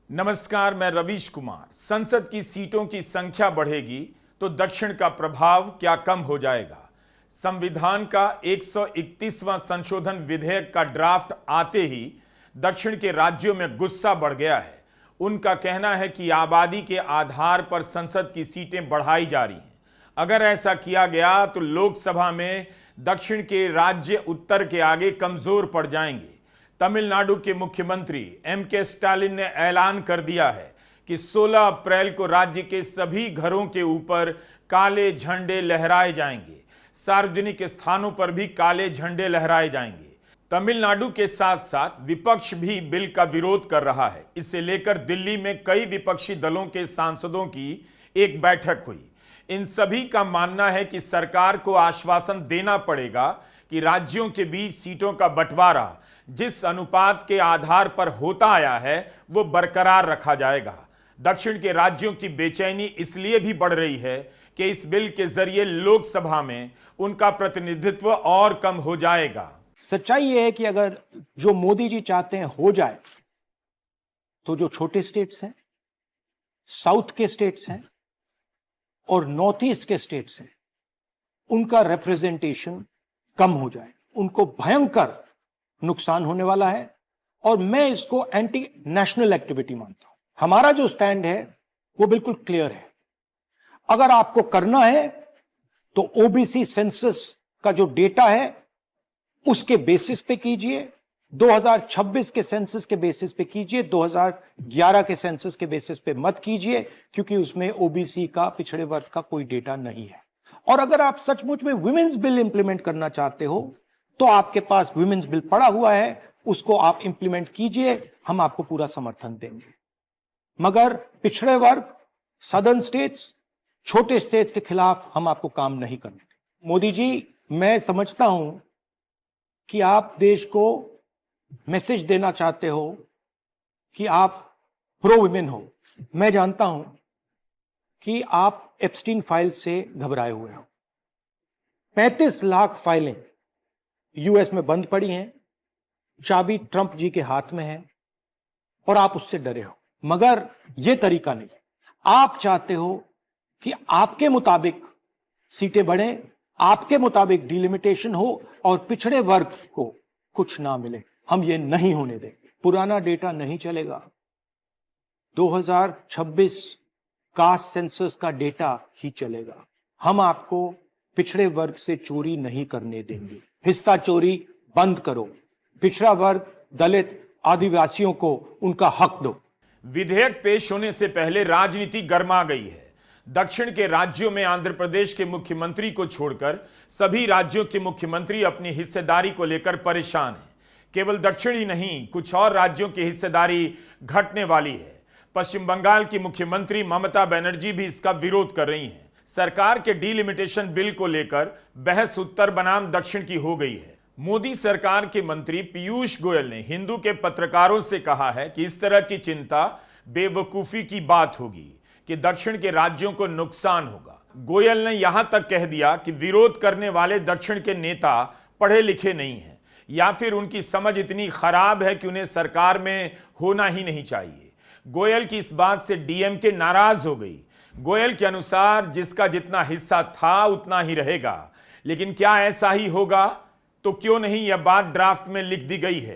नमस्कार, मैं रवीश कुमार। संसद की सीटों की संख्या बढ़ेगी तो दक्षिण का प्रभाव क्या कम हो जाएगा? संविधान का 131वां संशोधन विधेयक का ड्राफ्ट आते ही दक्षिण के राज्यों में गुस्सा बढ़ गया है। उनका कहना है कि आबादी के आधार पर संसद की सीटें बढ़ाई जा रही हैं। अगर ऐसा किया गया तो लोकसभा में दक्षिण के राज्य उत्तर के आगे कमजोर पड़ जाएंगे। तमिलनाडु के मुख्यमंत्री एम.के. स्टालिन ने ऐलान कर दिया है कि 16 अप्रैल को राज्य के सभी घरों के ऊपर काले झंडे लहराए जाएंगे। सार्वजनिक स्थानों पर भी काले झंडे लहराए जाएंगे। तमिलनाडु के साथ साथ विपक्ष भी बिल का विरोध कर रहा है। इसे लेकर दिल्ली में कई विपक्षी दलों के सांसदों की एक बैठक हुई। इन सभी का मानना है कि सरकार को आश्वासन देना पड़ेगा कि राज्यों के बीच सीटों का बंटवारा जिस अनुपात के आधार पर होता आया है वो बरकरार रखा जाएगा। दक्षिण के राज्यों की बेचैनी इसलिए भी बढ़ रही है कि इस बिल के जरिए लोकसभा में उनका प्रतिनिधित्व और कम हो जाएगा। सच्चाई यह है कि अगर जो मोदी जी चाहते हैं हो जाए तो जो छोटे स्टेट्स हैं, साउथ के स्टेट्स हैं और नॉर्थ ईस्ट के स्टेट्स हैं, उनका रिप्रेजेंटेशन कम हो जाए। उनको भयंकर नुकसान होने वाला है और मैं इसको एंटी नेशनल एक्टिविटी मानता हूं। हमारा जो स्टैंड है वो बिल्कुल क्लियर है। अगर आपको करना है तो ओबीसी सेंसस का जो डेटा है उसके बेसिस पे कीजिए, 2026 के सेंसस के बेसिस पे कीजिए, 2011 के सेंसस के बेसिस पे मत कीजिए, क्योंकि उसमें ओबीसी का, पिछड़े वर्ग का कोई डेटा नहीं है। और अगर आप सचमुच में विमेन्स बिल इंप्लीमेंट करना चाहते हो तो आपके पास विमेन्स बिल पड़ा हुआ है, उसको आप इंप्लीमेंट कीजिए, हम आपको पूरा समर्थन देंगे। मगर पिछड़े वर्ग, सदर्न स्टेट्स, छोटे स्टेट्स के खिलाफ हम आपको काम नहीं करने देंगे। मोदी जी, मैं समझता हूं कि आप देश को मैसेज देना चाहते हो कि आप प्रो विमेन हो। मैं जानता हूं कि आप एप्स्टीन फाइल से घबराए हुए हो। 35 लाख फाइलें यूएस में बंद पड़ी हैं, चाबी ट्रंप जी के हाथ में है और आप उससे डरे हो। मगर यह तरीका नहीं। आप चाहते हो कि आपके मुताबिक सीटें बढ़ें, आपके मुताबिक डिलिमिटेशन हो और पिछड़े वर्ग को कुछ ना मिले। हम ये नहीं होने देंगे। पुराना डेटा नहीं चलेगा। 2026 कास्ट सेंसस का डेटा ही चलेगा। हम आपको पिछड़े वर्ग से चोरी नहीं करने देंगे। हिस्सा चोरी बंद करो। पिछड़ा वर्ग, दलित, आदिवासियों को उनका हक दो। विधेयक पेश होने से पहले राजनीति गर्मा गई है। दक्षिण के राज्यों में आंध्र प्रदेश के मुख्यमंत्री को छोड़कर सभी राज्यों के मुख्यमंत्री अपनी हिस्सेदारी को लेकर परेशान हैं। केवल दक्षिण ही नहीं, कुछ और राज्यों की हिस्सेदारी घटने वाली है। पश्चिम बंगाल की मुख्यमंत्री ममता बनर्जी भी इसका विरोध कर रही हैं। सरकार के डीलिमिटेशन बिल को लेकर बहस उत्तर बनाम दक्षिण की हो गई है। मोदी सरकार के मंत्री पीयूष गोयल ने हिंदू के पत्रकारों से कहा है कि इस तरह की चिंता बेवकूफी की बात होगी कि दक्षिण के राज्यों को नुकसान होगा। गोयल ने यहां तक कह दिया कि विरोध करने वाले दक्षिण के नेता पढ़े लिखे नहीं हैं या फिर उनकी समझ इतनी खराब है कि उन्हें सरकार में होना ही नहीं चाहिए। गोयल की इस बात से डीएमके नाराज हो गई। गोयल के अनुसार जिसका जितना हिस्सा था उतना ही रहेगा। लेकिन क्या ऐसा ही होगा? तो क्यों नहीं यह बात ड्राफ्ट में लिख दी गई है।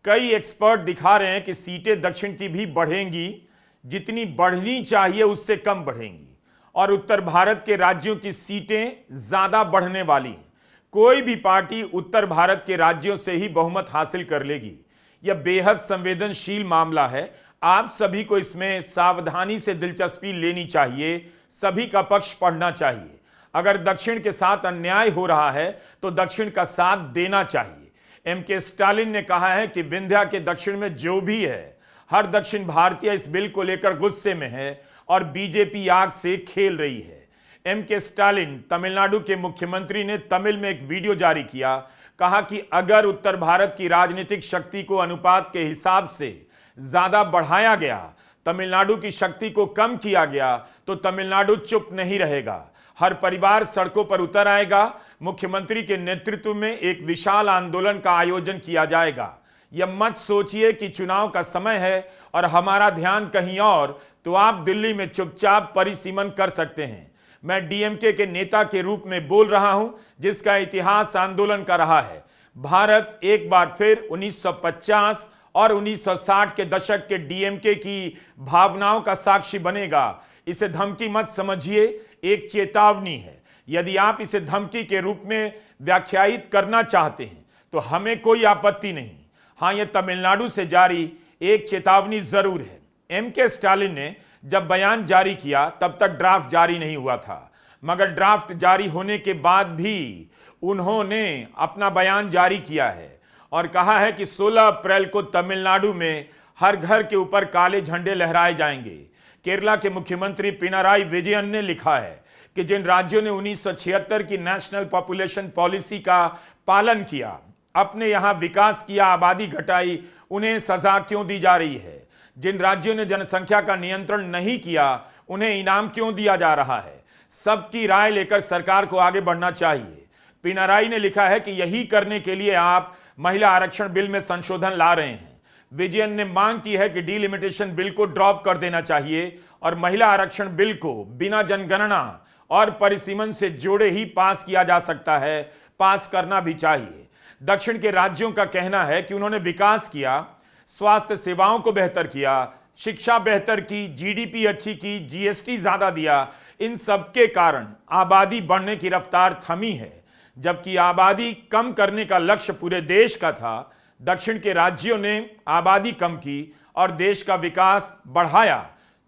कई एक्सपर्ट दिखा रहे हैं कि सीटें दक्षिण की भी बढ़ेंगी, जितनी बढ़नी चाहिए उससे कम बढ़ेंगी, और उत्तर भारत के राज्यों की सीटें ज्यादा बढ़ने वाली हैं। कोई भी पार्टी उत्तर भारत के राज्यों से ही बहुमत हासिल कर लेगी। यह बेहद संवेदनशील मामला है। आप सभी को इसमें सावधानी से दिलचस्पी लेनी चाहिए, सभी का पक्ष पढ़ना चाहिए। अगर दक्षिण के साथ अन्याय हो रहा है तो दक्षिण का साथ देना चाहिए। एम.के. स्टालिन ने कहा है कि विंध्या के दक्षिण में जो भी है, हर दक्षिण भारतीय इस बिल को लेकर गुस्से में है और बीजेपी आग से खेल रही है। एम.के. स्टालिन, तमिलनाडु के मुख्यमंत्री, ने तमिल में एक वीडियो जारी किया। कहा कि अगर उत्तर भारत की राजनीतिक शक्ति को अनुपात के हिसाब से ज्यादा बढ़ाया गया, तमिलनाडु की शक्ति को कम किया गया, तो तमिलनाडु चुप नहीं रहेगा। हर परिवार सड़कों पर उतर आएगा। मुख्यमंत्री के नेतृत्व में एक विशाल आंदोलन का आयोजन किया जाएगा। यह मत सोचिए कि चुनाव का समय है और हमारा ध्यान कहीं और, तो आप दिल्ली में चुपचाप परिसीमन कर सकते हैं। मैं डीएमके के नेता के रूप में बोल रहा हूं, जिसका इतिहास आंदोलन का रहा है। भारत एक बार फिर 1950 और 1960 के दशक के डीएमके की भावनाओं का साक्षी बनेगा। इसे धमकी मत समझिए, एक चेतावनी है। यदि आप इसे धमकी के रूप में व्याख्यायित करना चाहते हैं तो हमें कोई आपत्ति नहीं। हां, यह तमिलनाडु से जारी एक चेतावनी जरूर है। एमके स्टालिन ने जब बयान जारी किया तब तक ड्राफ्ट जारी नहीं हुआ था, मगर ड्राफ्ट जारी होने के बाद भी उन्होंने अपना बयान जारी किया है और कहा है कि 16 अप्रैल को तमिलनाडु में हर घर के ऊपर काले झंडे लहराए जाएंगे। केरला के मुख्यमंत्री पिनाराई विजयन ने लिखा है कि जिन राज्यों ने 1976 की नेशनल पॉपुलेशन पॉलिसी का पालन किया, अपने यहां विकास किया, आबादी घटाई, उन्हें सजा क्यों दी जा रही है? जिन राज्यों ने जनसंख्या का नियंत्रण नहीं किया, उन्हें इनाम क्यों दिया जा रहा है? सबकी राय लेकर सरकार को आगे बढ़ना चाहिए। पिनाराई ने लिखा है कि यही करने के लिए आप महिला आरक्षण बिल में संशोधन ला रहे हैं। विजयन ने मांग की है कि डीलिमिटेशन बिल को ड्रॉप कर देना चाहिए और महिला आरक्षण बिल को बिना जनगणना और परिसीमन से जोड़े ही पास किया जा सकता है, पास करना भी चाहिए। दक्षिण के राज्यों का कहना है कि उन्होंने विकास किया, स्वास्थ्य सेवाओं को बेहतर किया, शिक्षा बेहतर की, जीडीपी अच्छी की, जीएसटी ज्यादा दिया। इन सब के कारण आबादी बढ़ने की रफ्तार थमी है। जबकि आबादी कम करने का लक्ष्य पूरे देश का था, दक्षिण के राज्यों ने आबादी कम की और देश का विकास बढ़ाया।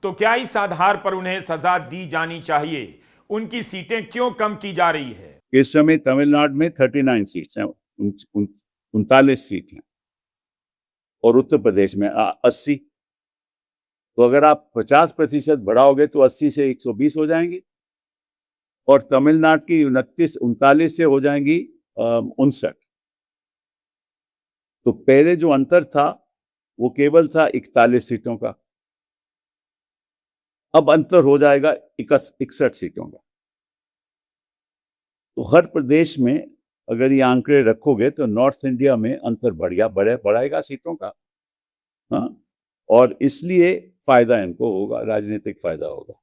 तो क्या इस आधार पर उन्हें सजा दी जानी चाहिए? उनकी सीटें क्यों कम की जा रही है? इस समय तमिलनाडु में 39 सीट्स हैं, 39 सीट हैं और उत्तर प्रदेश में 80। तो अगर आप 50% बढ़ाओगे तो 80 से 120 हो जाएंगी और तमिलनाडु की 39 से हो जाएंगी 59। तो पहले जो अंतर था वो केवल था 41 सीटों का, अब अंतर हो जाएगा 61 सीटों का। तो हर प्रदेश में अगर ये आंकड़े रखोगे तो नॉर्थ इंडिया में अंतर बढ़ाएगा सीटों का। हाँ, और इसलिए फायदा इनको होगा, राजनीतिक फायदा होगा।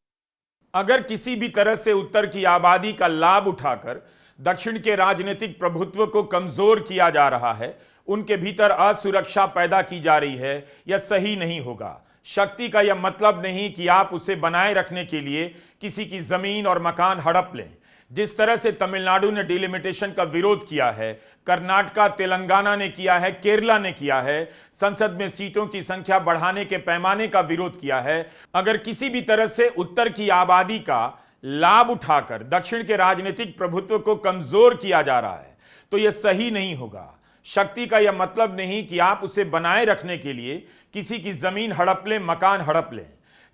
अगर किसी भी तरह से उत्तर की आबादी का लाभ उठाकर दक्षिण के राजनीतिक प्रभुत्व को कमजोर किया जा रहा है, उनके भीतर असुरक्षा पैदा की जा रही है, यह सही नहीं होगा। शक्ति का यह मतलब नहीं कि आप उसे बनाए रखने के लिए किसी की जमीन और मकान हड़प लें। जिस तरह से तमिलनाडु ने डिलिमिटेशन का विरोध किया है, कर्नाटका, तेलंगाना ने किया है, केरला ने किया है, संसद में सीटों की संख्या बढ़ाने के पैमाने का विरोध किया है, अगर किसी भी तरह से उत्तर की आबादी का लाभ उठाकर दक्षिण के राजनीतिक प्रभुत्व को कमजोर किया जा रहा है, तो यह सही नहीं होगा। शक्ति का यह मतलब नहीं कि आप उसे बनाए रखने के लिए किसी की जमीन हड़प लें, मकान हड़प लें।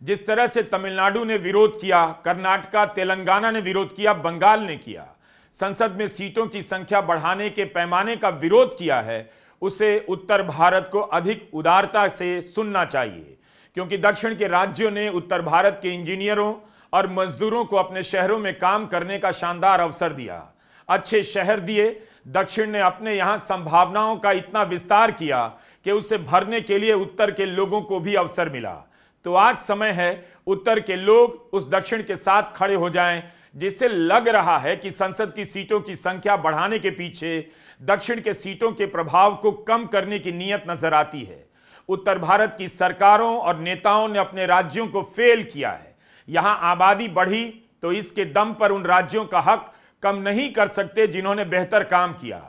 जिस तरह से तमिलनाडु ने विरोध किया, कर्नाटका, तेलंगाना ने विरोध किया, बंगाल ने किया, संसद में सीटों की संख्या बढ़ाने के पैमाने का विरोध किया है, उसे उत्तर भारत को अधिक उदारता से सुनना चाहिए। क्योंकि दक्षिण के राज्यों ने उत्तर भारत के इंजीनियरों और मजदूरों को अपने शहरों में काम करने का शानदार अवसर दिया, अच्छे शहर दिए। दक्षिण ने अपने यहां संभावनाओं का इतना विस्तार किया कि उसे भरने के लिए उत्तर के लोगों को भी अवसर मिला। तो आज समय है उत्तर के लोग उस दक्षिण के साथ खड़े हो जाएं, जिससे लग रहा है कि संसद की सीटों की संख्या बढ़ाने के पीछे दक्षिण के सीटों के प्रभाव को कम करने की नीयत नजर आती है। उत्तर भारत की सरकारों और नेताओं ने अपने राज्यों को फेल किया है। यहां आबादी बढ़ी तो इसके दम पर उन राज्यों का हक कम नहीं कर सकते जिन्होंने बेहतर काम किया।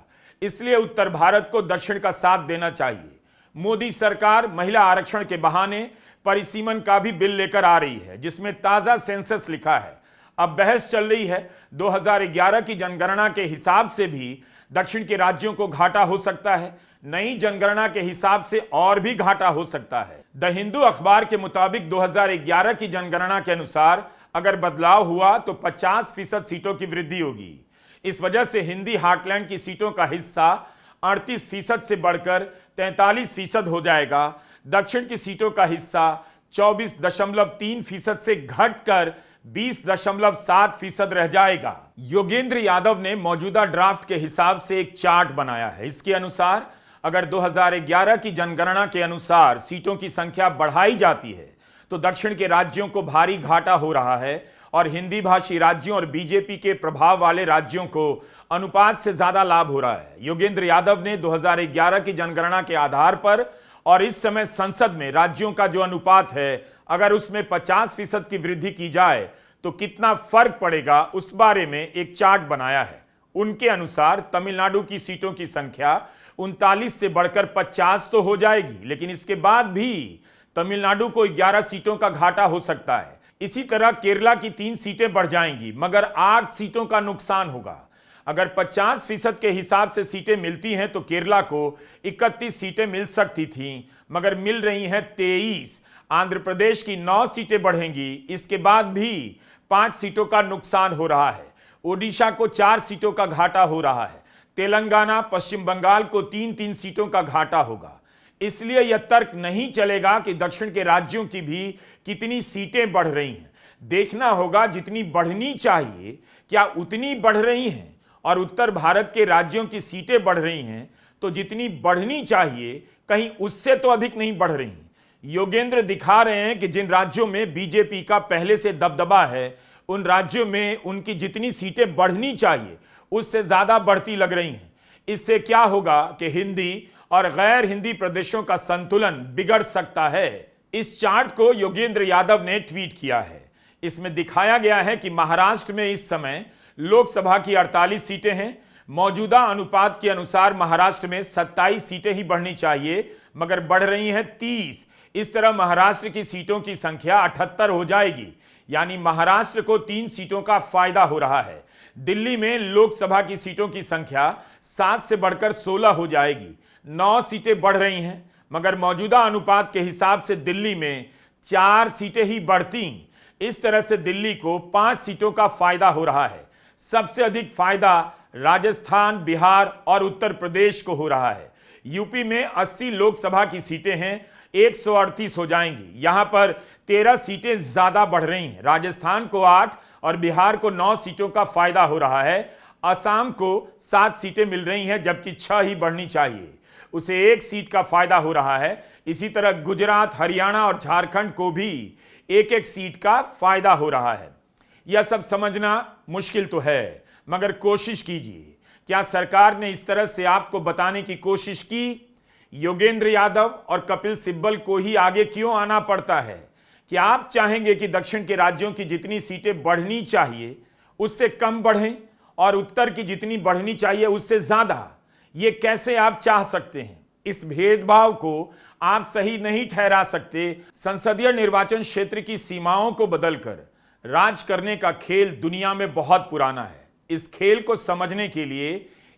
इसलिए उत्तर भारत को दक्षिण का साथ देना चाहिए। मोदी सरकार महिला आरक्षण के बहाने परिसीमन का भी बिल लेकर आ रही है, जिसमें ताजा सेंसस लिखा है। अब बहस चल रही है 2011 की जनगणना के हिसाब से भी दक्षिण के राज्यों को घाटा हो सकता है, नई जनगणना के हिसाब से और भी घाटा हो सकता है। द हिंदू अखबार के मुताबिक 2011 की जनगणना के अनुसार अगर बदलाव हुआ तो 50% सीटों की वृद्धि होगी। इस वजह से हिंदी हार्टलैंड की सीटों का हिस्सा 38% से बढ़कर 43% हो जाएगा। दक्षिण की सीटों का हिस्सा 24.3% से घटकर 20.7% रह जाएगा। योगेंद्र यादव ने मौजूदा ड्राफ्ट के हिसाब से एक चार्ट बनाया है। इसके अनुसार अगर 2011 की जनगणना के अनुसार सीटों की संख्या बढ़ाई जाती है तो दक्षिण के राज्यों को भारी घाटा हो रहा है और हिंदी भाषी राज्यों और बीजेपी के प्रभाव वाले राज्यों को अनुपात से ज्यादा लाभ हो रहा है। योगेंद्र यादव ने 2011 की जनगणना के आधार पर और इस समय संसद में राज्यों का जो अनुपात है, अगर उसमें 50% की वृद्धि की जाए तो कितना फर्क पड़ेगा उस बारे में एक चार्ट बनाया है। उनके अनुसार तमिलनाडु की सीटों की संख्या 39 से बढ़कर 50 तो हो जाएगी, लेकिन इसके बाद भी तमिलनाडु को 11 सीटों का घाटा हो सकता है। इसी तरह केरला की 3 सीटें बढ़ जाएंगी मगर 8 सीटों का नुकसान होगा। अगर 50% के हिसाब से सीटें मिलती हैं तो केरला को 31 सीटें मिल सकती थीं मगर मिल रही हैं 23। आंध्र प्रदेश की 9 सीटें बढ़ेंगी, इसके बाद भी 5 सीटों का नुकसान हो रहा है। ओडिशा को 4 सीटों का घाटा हो रहा है। तेलंगाना, पश्चिम बंगाल को 3-3 सीटों का घाटा होगा। इसलिए यह तर्क नहीं चलेगा कि दक्षिण के राज्यों की भी कितनी सीटें बढ़ रही हैं। देखना होगा जितनी बढ़नी चाहिए क्या उतनी बढ़ रही हैं, और उत्तर भारत के राज्यों की सीटें बढ़ रही हैं तो जितनी बढ़नी चाहिए कहीं उससे तो अधिक नहीं बढ़ रही। योगेंद्र दिखा रहे हैं कि जिन राज्यों में बीजेपी का पहले से दबदबा है उन राज्यों में उनकी जितनी सीटें बढ़नी चाहिए उससे ज्यादा बढ़ती लग रही हैं। इससे क्या होगा कि हिंदी और गैर हिंदी प्रदेशों का संतुलन बिगड़ सकता है। इस चार्ट को योगेंद्र यादव ने ट्वीट किया है। इसमें दिखाया गया है कि महाराष्ट्र में इस समय लोकसभा की 48 सीटें हैं। मौजूदा अनुपात के अनुसार महाराष्ट्र में 27 सीटें ही बढ़नी चाहिए मगर बढ़ रही हैं 30। इस तरह महाराष्ट्र की सीटों की संख्या 78 हो जाएगी, यानी महाराष्ट्र को 3 सीटों का फायदा हो रहा है। दिल्ली में लोकसभा की सीटों की संख्या 7 से बढ़कर 16 हो जाएगी। 9 सीटें बढ़ रही हैं मगर मौजूदा अनुपात के हिसाब से दिल्ली में 4 सीटें ही बढ़ती। इस तरह से दिल्ली को 5 सीटों का फायदा हो रहा है। सबसे अधिक फायदा राजस्थान, बिहार और उत्तर प्रदेश को हो रहा है। यूपी में 80 लोकसभा की सीटें हैं, 138 हो जाएंगी। यहां पर 13 सीटें ज्यादा बढ़ रही हैं। राजस्थान को 8 और बिहार को 9 सीटों का फायदा हो रहा है। असम को 7 सीटें मिल रही हैं जबकि 6 ही बढ़नी चाहिए, उसे 1 सीट का फायदा हो रहा है। इसी तरह गुजरात, हरियाणा और झारखंड को भी 1-1 सीट का फायदा हो रहा है। यह सब समझना मुश्किल तो है मगर कोशिश कीजिए। क्या सरकार ने इस तरह से आपको बताने की कोशिश की? योगेंद्र यादव और कपिल सिब्बल को ही आगे क्यों आना पड़ता है? क्या आप चाहेंगे कि दक्षिण के राज्यों की जितनी सीटें बढ़नी चाहिए उससे कम बढ़ें और उत्तर की जितनी बढ़नी चाहिए उससे ज्यादा? ये कैसे आप चाह सकते हैं? इस भेदभाव को आप सही नहीं ठहरा सकते। संसदीय निर्वाचन क्षेत्र की सीमाओं को बदलकर राज करने का खेल दुनिया में बहुत पुराना है। इस खेल को समझने के लिए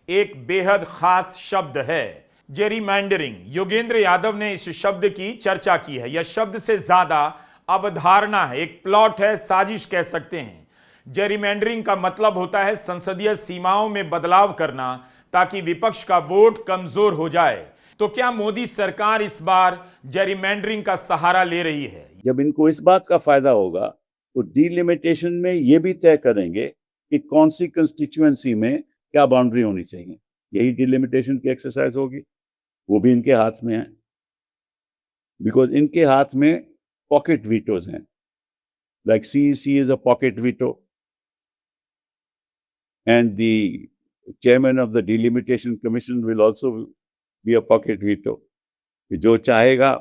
एक बेहद खास शब्द है, जेरीमैंडरिंग। योगेंद्र यादव ने इस शब्द की चर्चा की है। यह शब्द से ज्यादा अवधारणा है, एक प्लॉट है, साजिश कह सकते हैं। जेरीमैंडरिंग का मतलब होता है संसदीय सीमाओं में बदलाव करना ताकि विपक्ष का वोट कमजोर हो जाए। तो क्या मोदी सरकार इस बार जेरीमैंडरिंग का सहारा ले रही है? जब इनको इस बात का फायदा होगा तो डीलिमिटेशन में ये भी तय करेंगे कि कौन सी कंस्टिट्यूएंसी में क्या बाउंड्री होनी चाहिए। यही डीलिमिटेशन की एक्सरसाइज होगी, वो भी इनके हाथ में है। बिकॉज इनके हाथ में पॉकेट वीटोज हैं, like CEC is a pocket veto and the chairman of the delimitation commission will also be a pocket veto. जो चाहेगा,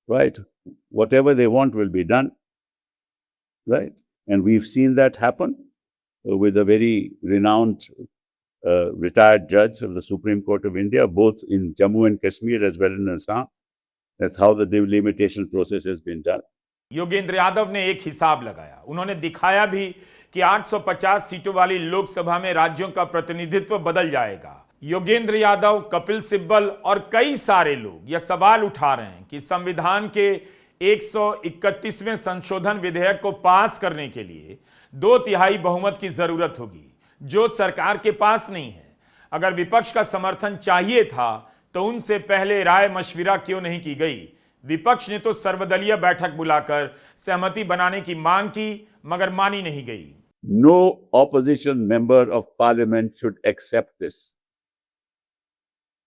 right, whatever they want will be done, right? And we've seen that happen with a very renowned retired judge of the Supreme Court of India, both in Jammu and Kashmir as well as Assam. That's how the delimitation process has been done. Yogendra Yadav ने एक हिसाब लगाया। उन्होंने दिखाया भी कि 850 सीटों वाली लोकसभा में राज्यों का प्रतिनिधित्व बदल जाएगा। योगेंद्र यादव, कपिल सिब्बल और कई सारे लोग यह सवाल उठा रहे हैं कि संविधान के 131वें संशोधन विधेयक को पास करने के लिए 2/3 बहुमत की जरूरत होगी, जो सरकार के पास नहीं है। अगर विपक्ष का समर्थन चाहिए था तो उनसे पहले राय मशविरा क्यों नहीं की गई? विपक्ष ने तो सर्वदलीय बैठक बुलाकर सहमति बनाने की मांग की मगर मानी नहीं गई। No opposition member of parliament should accept this.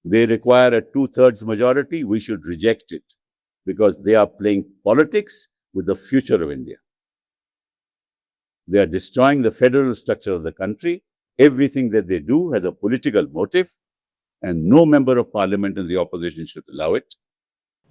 they require a 2/3 majority, we should reject it because they are playing politics with the future of India. They are destroying the federal structure of the country. Everything that they do has a political motive, and no member of parliament in the opposition should allow it.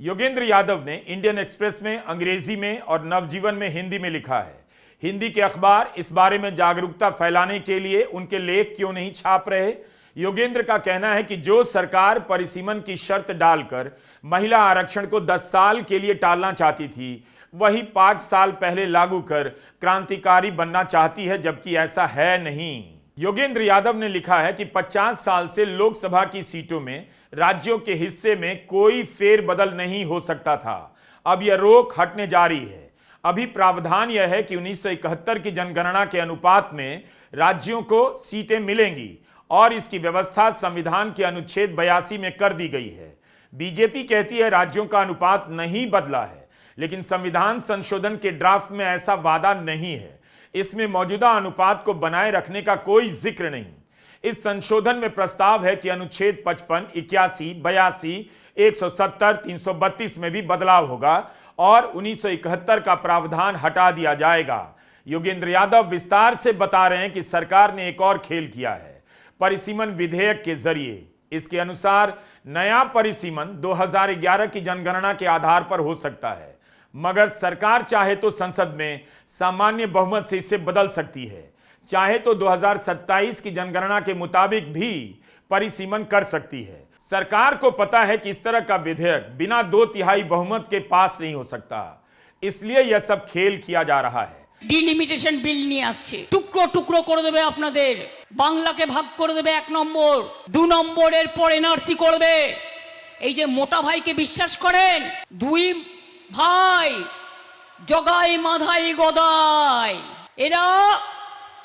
Yogendra Yadav ने Indian express में, अंग्रेजी में और नवजीवन में हिंदी में लिखा है। हिंदी के अखबार इस बारे में जागरूकता फैलाने के लिए उनके लेख क्यों नहीं छाप रहे? योगेंद्र का कहना है कि जो सरकार परिसीमन की शर्त डालकर महिला आरक्षण को 10 साल के लिए टालना चाहती थी, वही 5 साल पहले लागू कर क्रांतिकारी बनना चाहती है, जबकि ऐसा है नहीं। योगेंद्र यादव ने लिखा है कि 50 साल से लोकसभा की सीटों में राज्यों के हिस्से में कोई फेरबदल नहीं हो सकता था। अब यह रोक हटने जा रही है। अभी प्रावधान यह है कि 1971 की जनगणना के अनुपात में राज्यों को सीटें मिलेंगी और इसकी व्यवस्था संविधान के अनुच्छेद 82 में कर दी गई है। बीजेपी कहती है राज्यों का अनुपात नहीं बदला है, लेकिन संविधान संशोधन के ड्राफ्ट में ऐसा वादा नहीं है। इसमें मौजूदा अनुपात को बनाए रखने का कोई जिक्र नहीं। इस संशोधन में प्रस्ताव है कि अनुच्छेद 55, 81, 82, 170, 332 में भी बदलाव होगा और 1971 का प्रावधान हटा दिया जाएगा। योगेंद्र यादव विस्तार से बता रहे हैं कि सरकार ने एक और खेल किया है परिसीमन विधेयक के जरिए। इसके अनुसार नया परिसीमन 2011 की जनगणना के आधार पर हो सकता है, मगर सरकार चाहे तो संसद में सामान्य बहुमत से इसे बदल सकती है। चाहे तो 2027 की जनगणना के मुताबिक भी परिसीमन कर सकती है। सरकार को पता है कि इस तरह का विधेयक बिना 2/3 बहुमत के पास नहीं हो सकता, इसलिए यह सब खेल किया जा रहा है। ডিলিমিটেশন বিল নিয়ে আসছে, টুকরো টুকরো করে দেবে আপনাদের, বাংলাকে ভাগ করে দেবে 1 নম্বর, 2 নম্বরের পর এনআরসি করবে। এই যে মোটা ভাইকে বিশ্বাস করেন, 2 ভাই জগাই মাধাই গদাই, এরা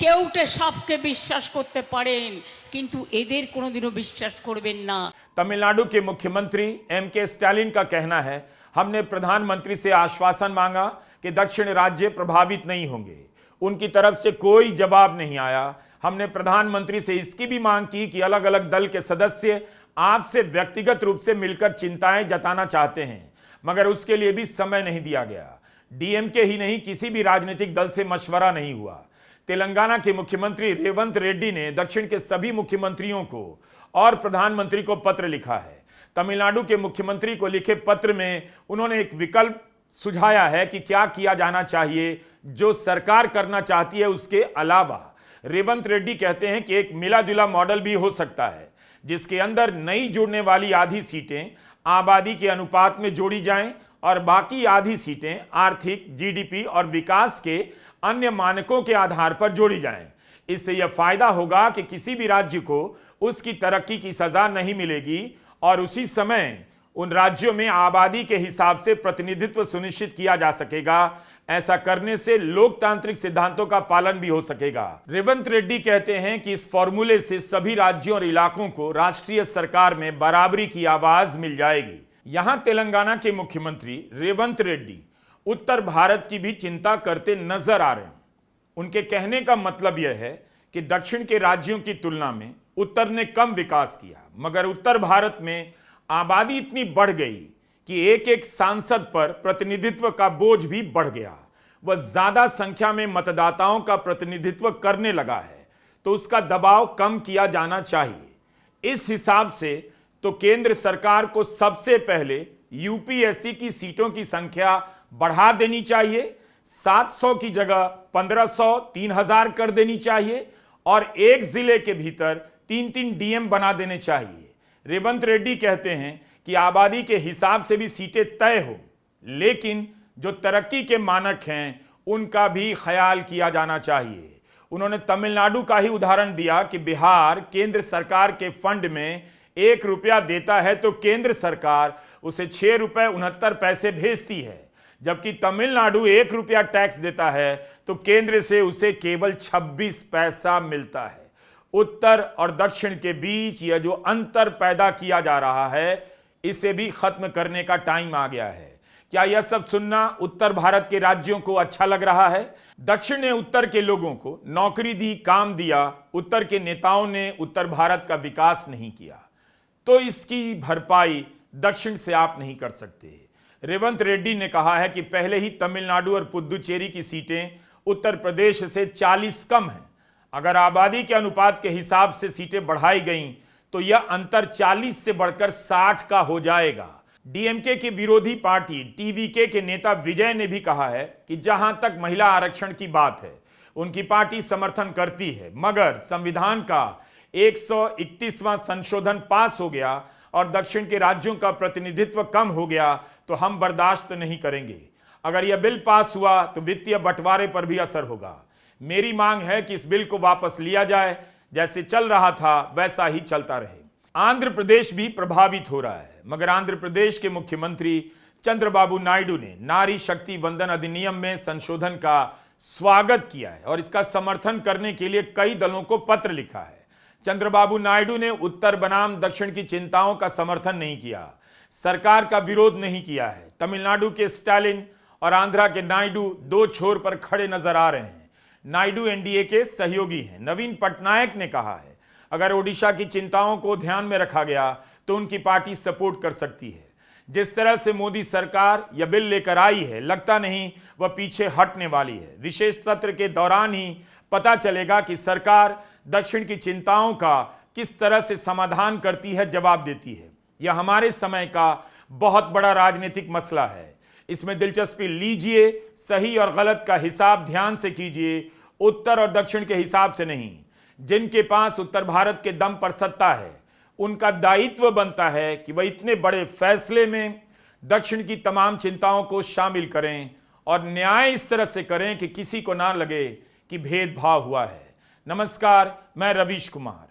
কেউটে সাপকে বিশ্বাস করতে পারেন, কিন্তু এদের কোনোদিনও বিশ্বাস করবেন না। तमिलनाडु के मुख्यमंत्री M.K. स्टालिन का कहना है, हमने प्रधानमंत्री से आश्वासन मांगा कि दक्षिण राज्य प्रभावित नहीं होंगे। उनकी तरफ से कोई जवाब नहीं आया। हमने प्रधानमंत्री से इसकी भी मांग की कि अलग अलग दल के सदस्य आपसे व्यक्तिगत रूप से मिलकर चिंताएं जताना चाहते हैं, मगर उसके लिए भी समय नहीं दिया गया। डीएमके ही नहीं, किसी भी राजनीतिक दल से मशवरा नहीं हुआ। तेलंगाना के मुख्यमंत्री रेवंत रेड्डी ने दक्षिण के सभी मुख्यमंत्रियों को और प्रधानमंत्री को पत्र लिखा है। तमिलनाडु के मुख्यमंत्री को लिखे पत्र में उन्होंने एक विकल्प सुझाया है कि क्या किया जाना चाहिए जो सरकार करना चाहती है उसके अलावा। रेवंत रेड्डी कहते हैं कि एक मिला जुला मॉडल भी हो सकता है, जिसके अंदर नई जुड़ने वाली आधी सीटें आबादी के अनुपात में जोड़ी जाएं और बाकी आधी सीटें आर्थिक, जीडीपी और विकास के अन्य मानकों के आधार पर जोड़ी जाएं। इससे यह फायदा होगा कि किसी भी राज्य को उसकी तरक्की की सजा नहीं मिलेगी और उसी समय उन राज्यों में आबादी के हिसाब से प्रतिनिधित्व सुनिश्चित किया जा सकेगा। ऐसा करने से लोकतांत्रिक सिद्धांतों का पालन भी हो सकेगा। रेवंत रेड्डी कहते हैं कि इस फॉर्मूले से सभी राज्यों और इलाकों को राष्ट्रीय सरकार में बराबरी की आवाज मिल जाएगी। यहां तेलंगाना के मुख्यमंत्री रेवंत रेड्डी उत्तर भारत की भी चिंता करते नजर आ रहे हैं। उनके कहने का मतलब यह है कि दक्षिण के राज्यों की तुलना में उत्तर ने कम विकास किया, मगर उत्तर भारत में आबादी इतनी बढ़ गई कि एक एक सांसद पर प्रतिनिधित्व का बोझ भी बढ़ गया। वह ज्यादा संख्या में मतदाताओं का प्रतिनिधित्व करने लगा है, तो उसका दबाव कम किया जाना चाहिए। इस हिसाब से तो केंद्र सरकार को सबसे पहले यूपीएससी की सीटों की संख्या बढ़ा देनी चाहिए। 700 की जगह 1500, 3000 कर देनी चाहिए और एक जिले के भीतर 3-3 डीएम बना देने चाहिए। रेवंत रेड्डी कहते हैं कि आबादी के हिसाब से भी सीटें तय हो, लेकिन जो तरक्की के मानक हैं उनका भी ख्याल किया जाना चाहिए। उन्होंने तमिलनाडु का ही उदाहरण दिया कि बिहार केंद्र सरकार के फंड में 1 रुपया देता है तो केंद्र सरकार उसे 6 रुपए 69 पैसे भेजती है, जबकि तमिलनाडु 1 रुपया टैक्स देता है तो केंद्र से उसे केवल 26 पैसा मिलता है। उत्तर और दक्षिण के बीच यह जो अंतर पैदा किया जा रहा है, इसे भी खत्म करने का टाइम आ गया है। क्या यह सब सुनना उत्तर भारत के राज्यों को अच्छा लग रहा है? दक्षिण ने उत्तर के लोगों को नौकरी दी, काम दिया। उत्तर के नेताओं ने उत्तर भारत का विकास नहीं किया। तो इसकी भरपाई दक्षिण से आप नहीं कर सकते। रेवंत रेड्डी ने कहा है कि पहले ही तमिलनाडु और पुदुचेरी की सीटें उत्तर प्रदेश से 40 कम हैं। अगर आबादी के अनुपात के हिसाब से सीटें बढ़ाई गईं तो यह अंतर 40 से बढ़कर 60 का हो जाएगा। डीएमके की विरोधी पार्टी टीवीके के नेता विजय ने भी कहा है कि जहां तक महिला आरक्षण की बात है उनकी पार्टी समर्थन करती है, मगर संविधान का 131वां संशोधन पास हो गया और दक्षिण के राज्यों का प्रतिनिधित्व कम हो गया तो हम बर्दाश्त नहीं करेंगे। अगर यह बिल पास हुआ तो वित्तीय बंटवारे पर भी असर होगा। मेरी मांग है कि इस बिल को वापस लिया जाए, जैसे चल रहा था वैसा ही चलता रहे। आंध्र प्रदेश भी प्रभावित हो रहा है, मगर आंध्र प्रदेश के मुख्यमंत्री चंद्रबाबू नायडू ने नारी शक्ति वंदन अधिनियम में संशोधन का स्वागत किया है और इसका समर्थन करने के लिए कई दलों को पत्र लिखा है। चंद्रबाबू नायडू ने उत्तर बनाम दक्षिण की चिंताओं का समर्थन नहीं किया, सरकार का विरोध नहीं किया है। तमिलनाडु के स्टालिन और आंध्रा के नायडू दो छोर पर खड़े नजर आ रहे हैं। नायडू एनडीए के सहयोगी हैं। नवीन पटनायक ने कहा है अगर ओडिशा की चिंताओं को ध्यान में रखा गया तो उनकी पार्टी सपोर्ट कर सकती है। जिस तरह से मोदी सरकार यह बिल लेकर आई है, लगता नहीं वह पीछे हटने वाली है। विशेष सत्र के दौरान ही पता चलेगा कि सरकार दक्षिण की चिंताओं का किस तरह से समाधान करती है, जवाब देती है। यह हमारे समय का बहुत बड़ा राजनीतिक मसला है। इसमें दिलचस्पी लीजिए, सही और गलत का हिसाब ध्यान से कीजिए, उत्तर और दक्षिण के हिसाब से नहीं। जिनके पास उत्तर भारत के दम पर सत्ता है उनका दायित्व बनता है कि वह इतने बड़े फैसले में दक्षिण की तमाम चिंताओं को शामिल करें और न्याय इस तरह से करें कि किसी को ना लगे कि भेदभाव हुआ है। नमस्कार, मैं रवीश कुमार।